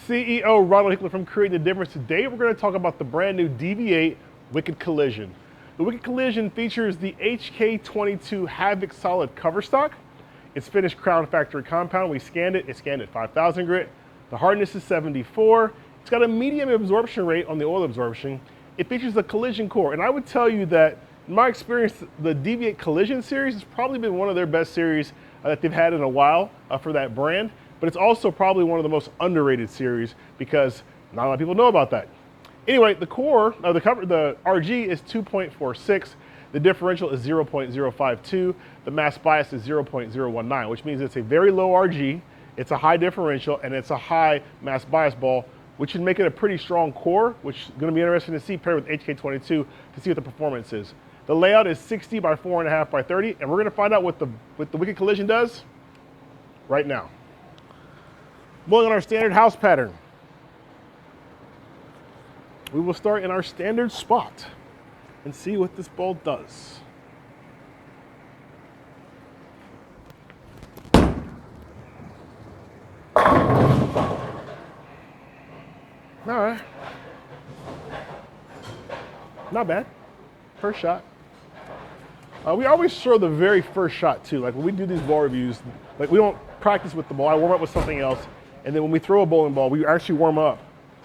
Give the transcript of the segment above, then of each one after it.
CEO Ronald Hickler from Creating the Difference. Today we're going to talk about the brand new DV8 Wicked Collision. The Wicked Collision features the HK22 Havoc solid cover stock. It's finished crown factory compound. We scanned it. It scanned at 5,000 grit. The hardness is 74. It's got a medium absorption rate on the oil absorption. It features a collision core, and I would tell you that in my experience, the DV8 Collision series has probably been one of their best series that they've had in a while for that brand. But it's also probably one of the most underrated series because not a lot of people know about that. Anyway, the core, the RG is 2.46. The differential is 0.052. The mass bias is 0.019, which means it's a very low RG, it's a high differential, and it's a high mass bias ball, which should make it a pretty strong core, which is going to be interesting to see paired with HK22 to see what the performance is. The layout is 60 by 4.5 by 30, and we're going to find out what the Wicked Collision does right now. Bowling on our standard house pattern. We will start in our standard spot and see what this ball does. All right. Not bad. First shot. We always show the very first shot too. Like when we do these ball reviews, like we don't practice with the ball. I warm up with something else. And then when we throw a bowling ball, we actually warm up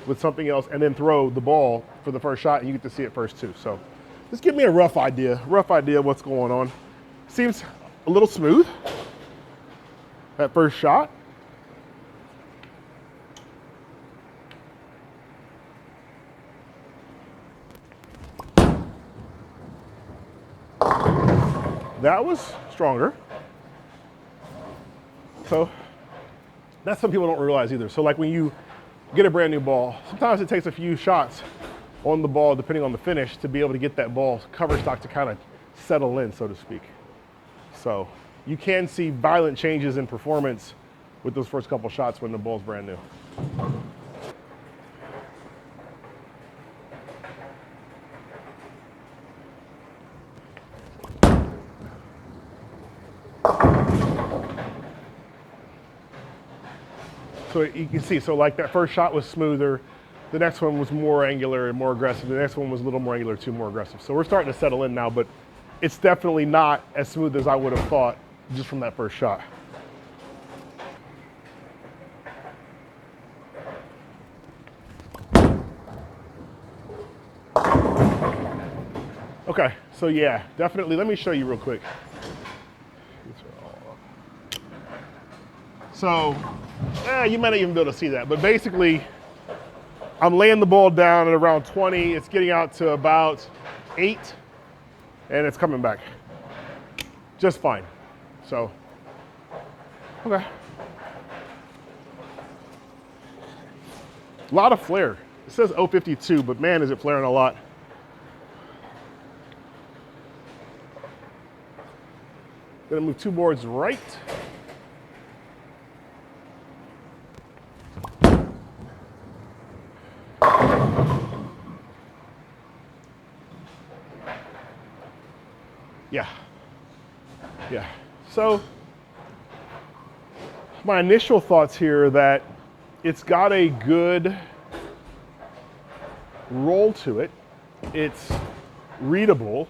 with something else and then throw the ball for the first shot, and you get to see it first too. So just give me a rough idea of what's going on. Seems a little smooth, that first shot. That was stronger. So that's some people don't realize either. So like when you get a brand new ball, sometimes it takes a few shots on the ball, depending on the finish, to be able to get that ball cover stock to kind of settle in, so to speak. So you can see violent changes in performance with those first couple shots when the ball's brand new. So you can see, so like that first shot was smoother, the next one was more angular and more aggressive, the next one was a little more angular too, more aggressive. So we're starting to settle in now, but it's definitely not as smooth as I would have thought just from that first shot. Okay, so yeah, definitely, let me show you real quick. So, you might not even be able to see that, but basically, I'm laying the ball down at around 20. It's getting out to about 8, and it's coming back just fine. So, okay. A lot of flare. It says 052, but man, is it flaring a lot. Gonna move 2 boards right. Yeah. So my initial thoughts here are that it's got a good roll to it. It's readable,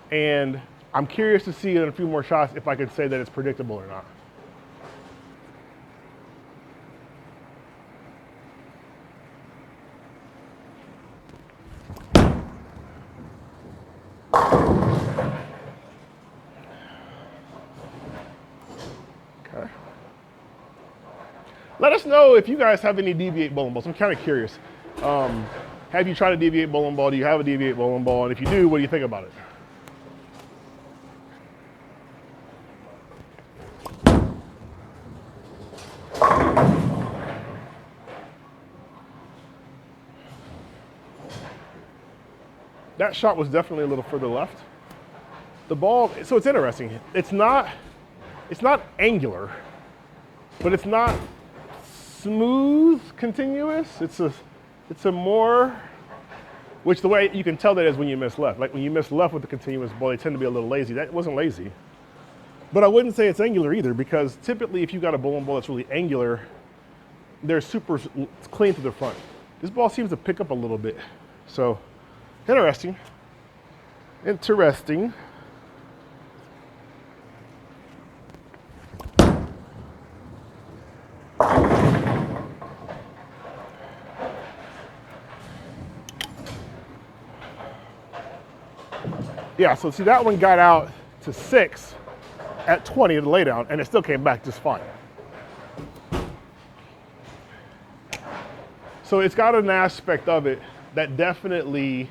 and I'm curious to see in a few more shots if I could say that it's predictable or not. Let us know if you guys have any DV8 bowling balls. I'm kind of curious. Have you tried a DV8 bowling ball? Do you have a DV8 bowling ball? And if you do, what do you think about it? That shot was definitely a little further left. The ball, so it's interesting. It's not angular, but it's not smooth, continuous. It's a more, which the way you can tell that is when you miss left. Like when you miss left with the continuous ball, they tend to be a little lazy. That wasn't lazy. But I wouldn't say it's angular either, because typically if you've got a bowling ball that's really angular, they're super clean to the front. This ball seems to pick up a little bit. So, interesting. Interesting. Yeah, so see that one got out to 6 at 20 at the laydown, and it still came back just fine. So it's got an aspect of it that definitely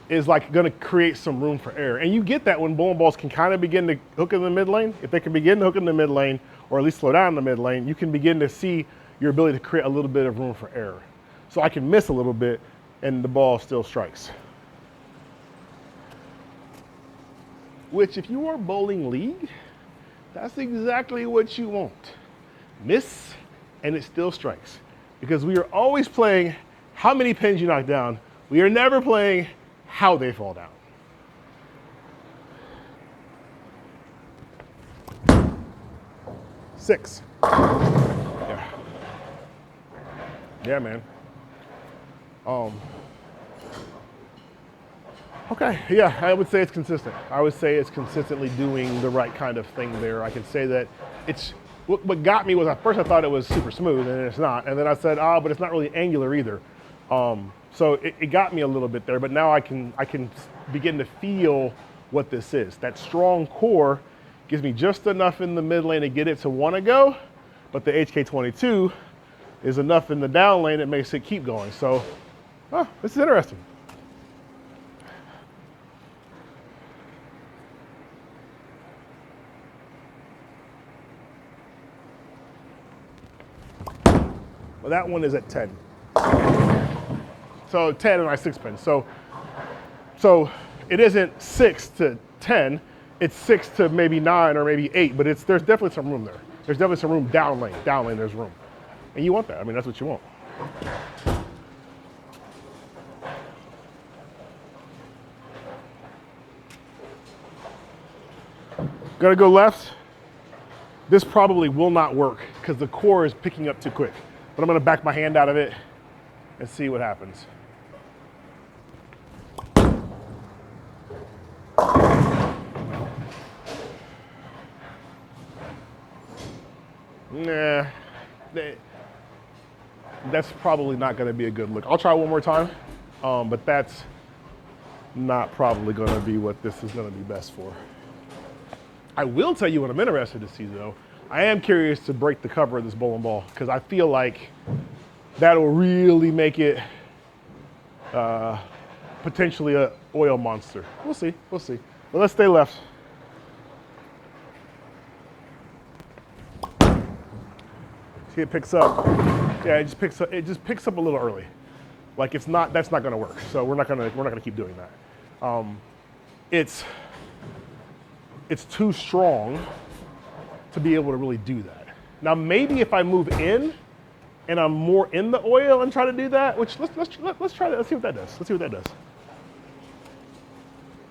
is like gonna create some room for error. And you get that when bowling balls can kind of begin to hook in the mid lane. If they can begin to hook in the mid lane, or at least slow down in the mid lane, you can begin to see your ability to create a little bit of room for error. So I can miss a little bit and the ball still strikes. Which, if you are bowling league, that's exactly what you want. Miss, and it still strikes. Because we are always playing how many pins you knock down. We are never playing how they fall down. Six. Yeah. Yeah, man. Okay, yeah, I would say it's consistent. I would say it's consistently doing the right kind of thing there. I can say that it's, what got me was at first I thought it was super smooth and it's not. And then I said, but it's not really angular either. So it got me a little bit there, but now I can begin to feel what this is. That strong core gives me just enough in the mid lane to get it to want to go, but the HK22 is enough in the down lane that makes it keep going. So, this is interesting. Well, that one is at 10. So 10 and I 6 pin. So it isn't 6 to 10, it's 6 to maybe 9 or maybe 8, but there's definitely some room there. There's definitely some room down lane there's room. And you want that, I mean, that's what you want. Gonna go left. This probably will not work because the core is picking up too quick. But I'm gonna back my hand out of it and see what happens. Nah, that's probably not gonna be a good look. I'll try one more time, but that's not probably gonna be what this is gonna be best for. I will tell you what I'm interested to see though. I am curious to break the cover of this bowling ball because I feel like that'll really make it potentially an oil monster. We'll see, we'll see. But let's stay left. See, it picks up. Yeah, it just picks up a little early. Like that's not gonna work. So we're not gonna keep doing that. It's too strong to be able to really do that. Now maybe if I move in and I'm more in the oil and try to do that, which let's try that, let's see what that does. Let's see what that does.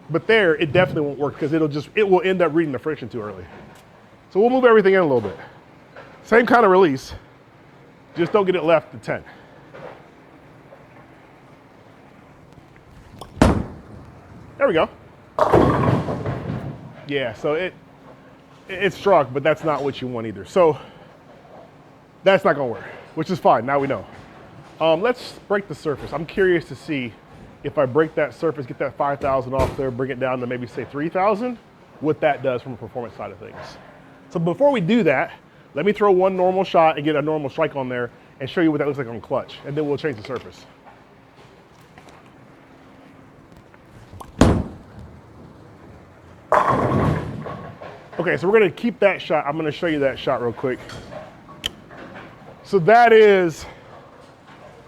But there, it definitely won't work because it will end up reading the friction too early. So we'll move everything in a little bit. Same kind of release, just don't get it left to 10. There we go. Yeah, so it struck, but that's not what you want either. So that's not gonna work, which is fine, now we know. Let's break the surface. I'm curious to see if I break that surface, get that 5,000 off there, bring it down to maybe say 3,000, what that does from a performance side of things. So before we do that, let me throw one normal shot and get a normal strike on there and show you what that looks like on clutch, and then we'll change the surface. Okay, so we're gonna keep that shot. I'm gonna show you that shot real quick. So that is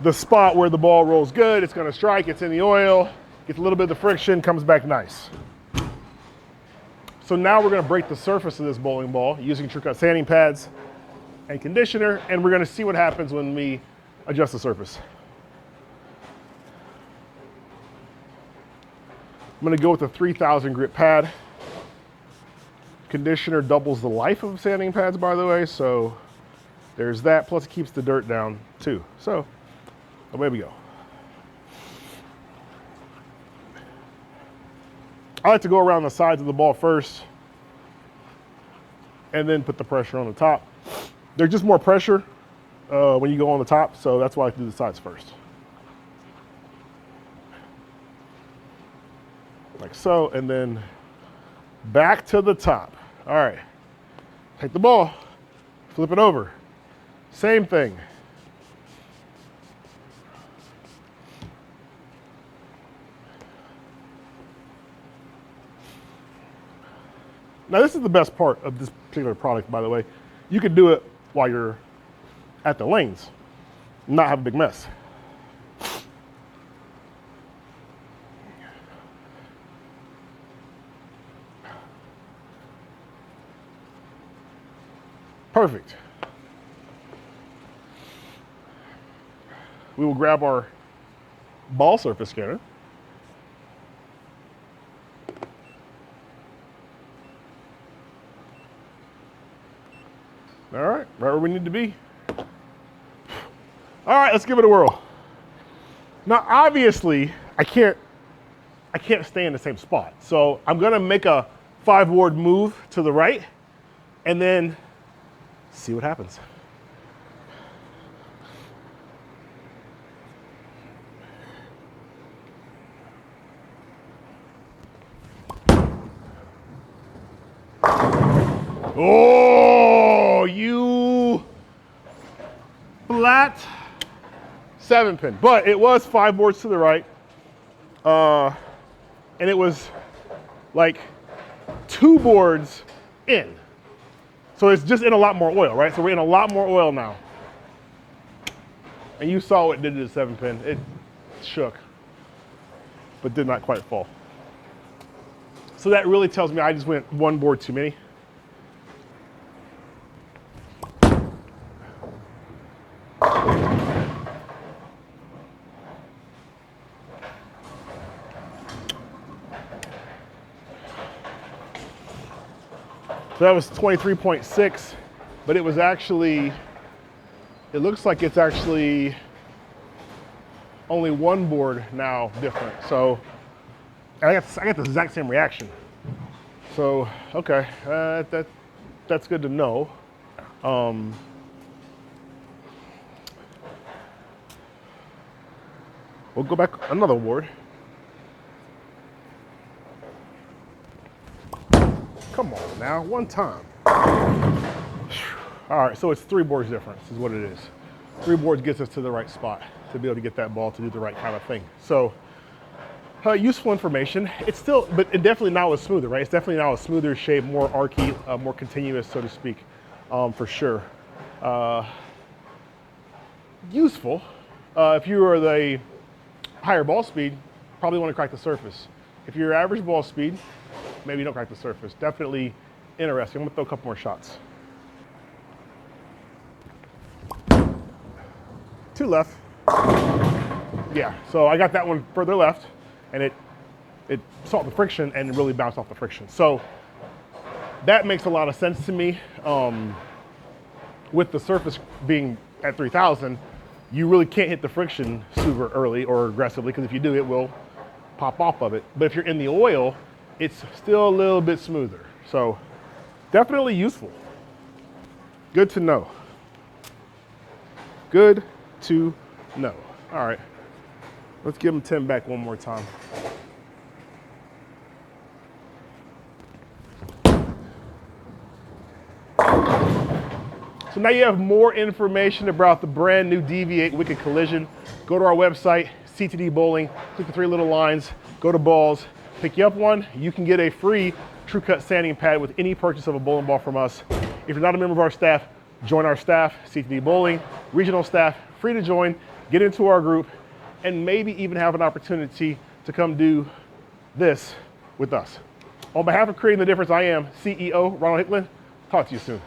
the spot where the ball rolls good. It's gonna strike, it's in the oil, gets a little bit of the friction, comes back nice. So now we're gonna break the surface of this bowling ball using TrueCut sanding pads and conditioner, and we're gonna see what happens when we adjust the surface. I'm gonna go with a 3000 grit pad. Conditioner doubles the life of sanding pads, by the way, so There's that, plus it keeps the dirt down too. So away we go. I like to go around the sides of the ball first and then put the pressure on the top. There's just more pressure when you go on the top, so that's why I like to do the sides first. Like so, and then back to the top. All right, take the ball, flip it over. Same thing. Now this is the best part of this particular product, by the way. You can do it while you're at the lanes, not have a big mess. Perfect. We will grab our ball surface scanner. All right, right where we need to be. All right, let's give it a whirl. Now, obviously, I can't stay in the same spot. So I'm gonna make a 5-ward move to the right and then see what happens. Oh, you flat 7-pin. But it was 5 boards to the right. And it was like 2 boards in. So it's just in a lot more oil, right? So we're in a lot more oil now. And you saw what it did to the 7-pin. It shook, but did not quite fall. So that really tells me I just went 1 board too many. So that was 23.6, but it was actually, it looks like it's actually only 1 board now different. So I got the exact same reaction. So, okay, that's good to know. We'll go back another ward. Come on now, 1 time. All right, so it's 3 boards difference is what it is. 3 boards gets us to the right spot to be able to get that ball to do the right kind of thing. So useful information. It's still, but it definitely now is smoother, right? It's definitely now a smoother shape, more archy, more continuous, so to speak, for sure. Useful. If you are the higher ball speed, probably want to crack the surface. If you're average ball speed, maybe you don't crack the surface. Definitely interesting. I'm gonna throw a couple more shots. 2 left. Yeah, so I got that one further left, and it sought the friction and really bounced off the friction. So that makes a lot of sense to me. With the surface being at 3000, you really can't hit the friction super early or aggressively, because if you do, it will pop off of it. But if you're in the oil, it's still a little bit smoother. So definitely useful. Good to know. Good to know. All right, let's give them 10 back one more time. So now you have more information about the brand new DV8 Wicked Collision. Go to our website, CTD Bowling, click the 3 little lines, go to balls, pick you up one. You can get a free True Cut sanding pad with any purchase of a bowling ball from us. If you're not a member of our staff, join our staff, CTD Bowling, regional staff, free to join, get into our group, and maybe even have an opportunity to come do this with us. On behalf of Creating the Difference, I am CEO Ronald Hicklin. Talk to you soon.